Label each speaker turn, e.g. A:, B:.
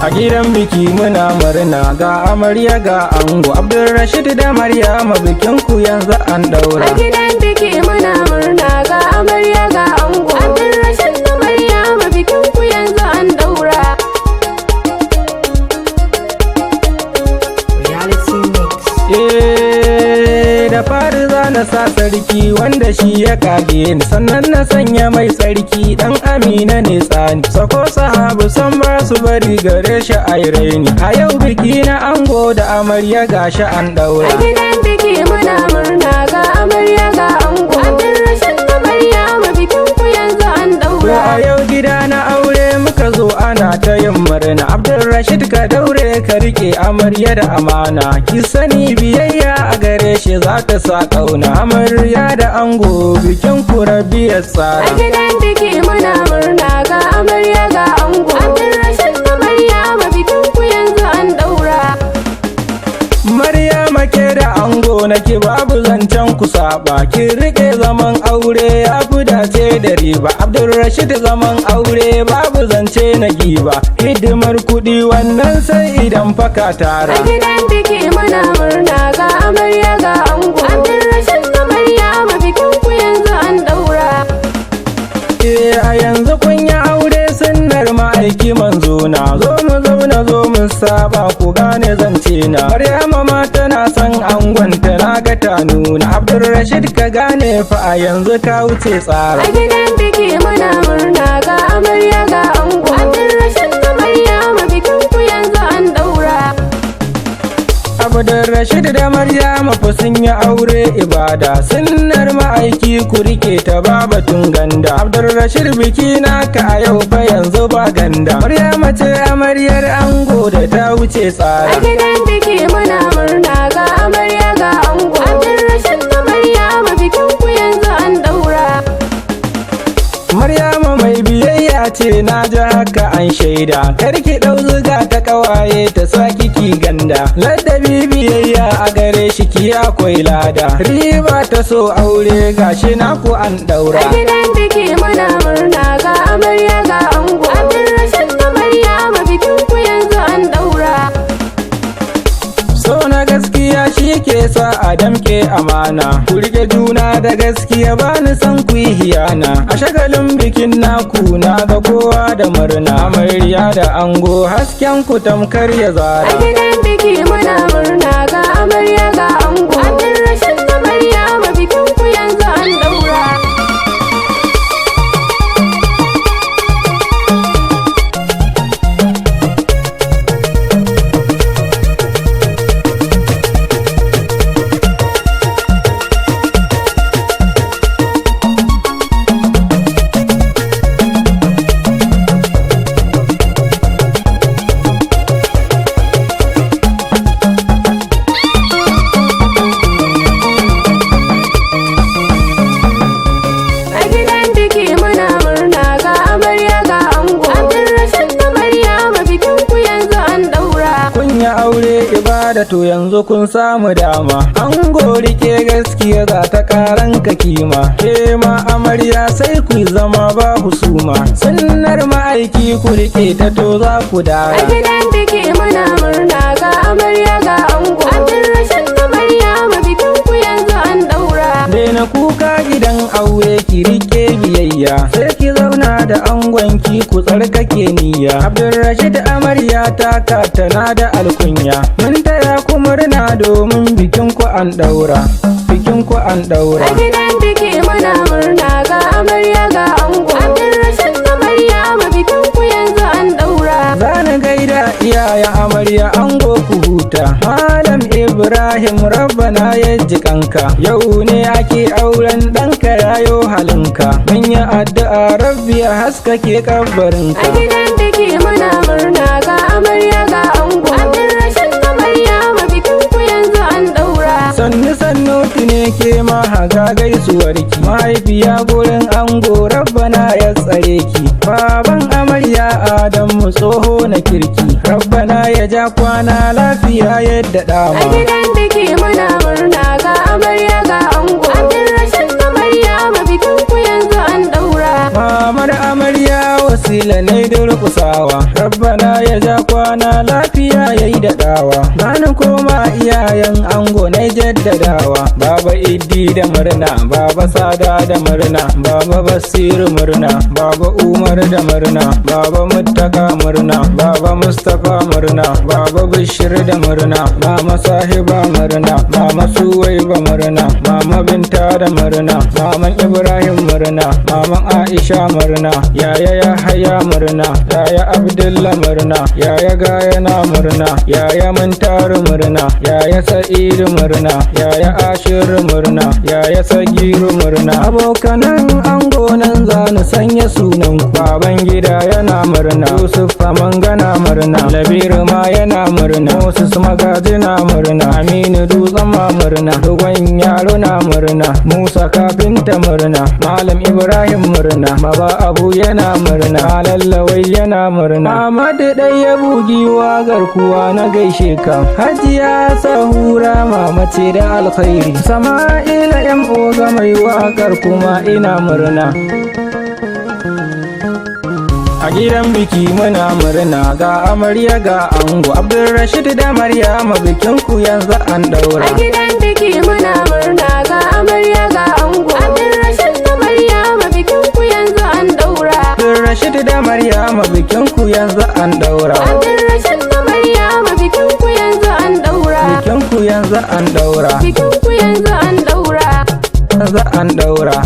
A: A gidan biki muna murna ga amarya ga ango Abdulrashid da Maryama bikin ku yanzu an daura.
B: A gidan biki muna murna ga amarya ga ango Abdulrashid da Maryama bikin ku yanzu an daura.
C: Reality Mix.
A: Da fari za na sa sarki wanda shi ya kage ni, sannan na sanya mai sarki dan Amina ne tsani. Sako sahabu san ba su bari gare shi ai raini. A yau biki na ango da amarya gashi an daura.
B: A gidan biki muna murna ga amarya ga ango Abdulrashid da Maryama bikin ku yanzu an daura.
A: A yau gida na aure muka zo ana ta yin murna. Abdulrashid ka daure ka rike amarya da amana, ki sani biyayya a gare shi za ta sa kauna. Amarya da ango bikin ku Rabbi ya tsara.
B: A gidan biki muna murna ga amarya ga ango Abdulrashid da Maryama bikin ku yanzu an daura.
A: Maryama ke da ango nake babu zancen ku saba, ki rike zaman aure ya fi dace da riba. Abdulrashid zaman aure babu zance na giba, hidimar kuɗi wannan sai idan faka tara.
B: A gidan biki muna murna ga amarya ga ango Abdulrashid da Maryama bikin ku yanzu an daura.
A: A yanzu kun yi aure sunnar ma'aiki manzo na, zo mu zauna zo mu saba ku gane zance na. Maryama ma tana son angonta na ga ta nuna. Abdulrashid ka gane fa a yanzu ka wuce tsara.
B: A gidan biki muna murna ga amarya ga ango Abdulrashid da Maryama bikin ku yanzu an daura.
A: Abdulrashid da Maryama fa sun yi aure ibada, sunnar ma'aiki ku rike ta babatun ganda. Abdulrashid biki naka a yau fa yanzu ba ganda. Maryama ce amaryar ango da ta wuce
B: A
A: tsara.
B: gidan biki muna murna ga amarya ga ango Abdulrashid da Maryama bikin ku yanzu an daura.
A: Maryama mai biyayya ce na ji haka an shaida, karki ɗau zuga ta ƙawaye ta saki ki ganda. Ladabi biyayya a gare shi ki akwai lada, riba ta so aure gashi naku an ɗaura.
B: A gidan biki muna murna ga amarya ga ango Abdulrashid da Maryama bikin ku yanzu an daura.
A: So na gaskiya shi ke sa a damke amana, ku rike juna da gaskiya ba ni san ku yi hiyana. A shagalin bikin naku na ga kowa da murna, amarya da ango hasken ku tamkar ya
B: A
A: zara.
B: gidan biki muna murna ga amarya ga ango Abdulrashid da Maryama bikin ku yanzu an daura. A gidan biki muna murna ga amarya ga ango Abdulrashid da Maryama bikin ku yanzu an daura.
A: Kun yi aure ibada to yanzu kun samu dama, ango rike gaskiya za ta karan ka kima. Ke ma amarya sai ku zama ba husuma, sunnar ma'aiki ku rike ta to za ku
B: A
A: dara.
B: gidan biki muna murna ga amarya ga ango Abdulrashid da Maryama bikin ku yanzu an daura.
A: Daina kuka gidan aure ki rike biyayya, sai ki zauna da angonki ku tsarkake niyya. Abdulrashid amarya ta tana da alkunya, mun taya ku murna domin bikin ku an daura. Bikin ku an daura.
B: A gidan biki muna murna ga amarya ga ango Abdulrashid da Maryama bikin ku yanzu an daura.
A: Zana gaida iyayen amarya ango ku huta, Malam Ibrahim rabbana ya ji kanka. Yau ne ake auren ɗanka yayo halinka, mun yi addu'a rabbi ya haskake
B: A
A: kabarinka.
B: gidan biki muna murna ga amarya ga ango Abdulrashid da Maryama bikin ku yanzu an daura.
A: Sannu sannu ne ke ma haga gaisuwarki, mahaifiya gurin ango rabbana ya tsare ki. Baban amarya Adamu tsoho na kirki, rabbana ya ya ja kwana lafiya yadda dama.
B: A gidan da ke muna murna ga amarya ga ango. Abdulrashid da Maryama bikin ku yanzu an daura.
A: Mamar amarya wasila ne durƙusawa, rabbana ya ja kwana lafiya yayi daɗawa. Bani koma iyayen ango na jaddadawa, baba iddi da murna, baba sada da murna, baba basiru murna, baba umar da murna, baba muttaka murna, baba mustapha murna, baba bishir da murna, mama sahiba murna, mama suwaiba murna, mama binta da murna, maman ibrahim murna, maman aisha murna, yaya yahaya murna, yaya abdullah murna, yaya gayana murna, yaya muntaru murna, yaya sa'idu murna, yaya ashir murna, yaya sagiru murna. Abokanan ango nan za ni sanya sunan ku. Baban gida yana murna, Yusuf Mangana murna, Labiru ma yana murna, Moses Magaji na murna, Aminu Dutsen ma murna, Dogon Yaro na murna, Musa Kafinta murna, Malam Ibrahim murna, Baba Abu yana murna, Lallawai yana murna. Ahmadu dai ya bugi wagar kuwa na gaishe ka. Hajiya Sahura mama ce da alkhairi, Sama'ila MO ga mai waƙar kuma ina murna. A gidan biki muna murna ga amarya ga ango, Abdulrashid da Maryama bikin ku yanzu an daura.
B: A gidan biki muna murna ga amarya ga ango. Abdulrashid da Maryama bikin ku yanzu an daura.
A: Abdulrashid da Maryama bikin ku yanzu an daura.
B: Abdulrashid da Maryama bikin ku yanzu an daura.
A: Bikin ku yanzu an daura.
B: Bikin ku yanzu an daura.
A: Yanzu an daura.